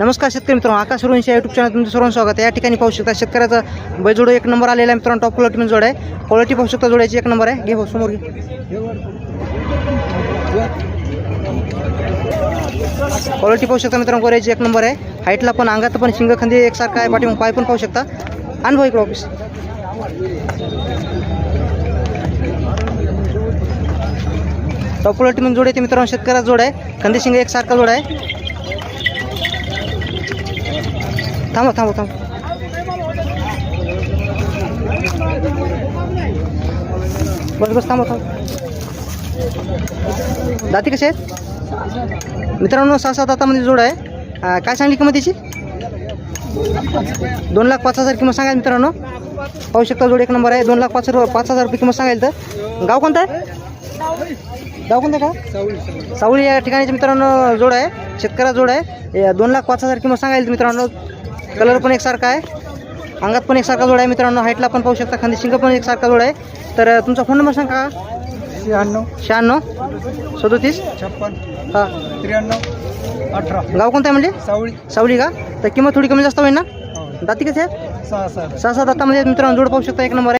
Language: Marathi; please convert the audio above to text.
नमस्कार शेतकरी मित्रांनो, आकाश रुंशी यूट्यूब चॅनल तुमचं सर्वांचं स्वागत आहे। या ठिकाणी पाहू शकता शेतकऱ्याचा बैजोड एक नंबर आलेला आहे मित्रांनो। टॉप क्वालिटी जोड आहे, क्वालिटी पाहू शकता जोड्याची एक नंबर आहे। घे भाऊ समोर घे। क्वालिटी पाहू शकता मित्रांनो, गोऱ्याची एक नंबर आहे। हाईटला पण अंगात पण शिंग खांदी एकसारखा आहे, पाठीमाग पाय पण पाहू शकता। आण भाऊ इकडे ऑफिस। टॉप क्वालिटी जोड आहे मित्रांनो, शेतकऱ्याचा जोड आहे, खांदी शिंग एकसारखा जोड आहे। थांबा थांबा थांबा, बस बस थांबा थांबा। दाती कसे आहेत मित्रांनो? 6-7 दातामध्ये जोड आहे। काय सांगली किंमत याची? 2,05,000 किंमत सांगायला मित्रांनो। पाहू शकता जोड एक नंबर आहे। 2,05,000 रुपये किंमत सांगायला। तर गाव कोणतं आहे? गाव कोणतं का? सावळी या ठिकाणीचे मित्रांनो जोड आहे, शेतकऱ्याचा जोड आहे। 2,05,000 किंमत सांगायला मित्रांनो। कलर पण एकसारखा आहे, अंगात पण एकसारखा जोड आहे मित्रांनो। हाईटला पण पाहू शकता, खांदी शिंग पण एकसारखा जोड आहे। तर तुमचा फोन नंबर सांगा का? 96 37 56 हां 93 18 गाव कोणतं आहे म्हणजे? सावळी सावली का? तर किंमत थोडी कमी जास्त होईल ना? दाती कसे आहेत? 6 6-7 दातामध्ये मित्रांनो जोड पाहू शकता एक नंबर आहे।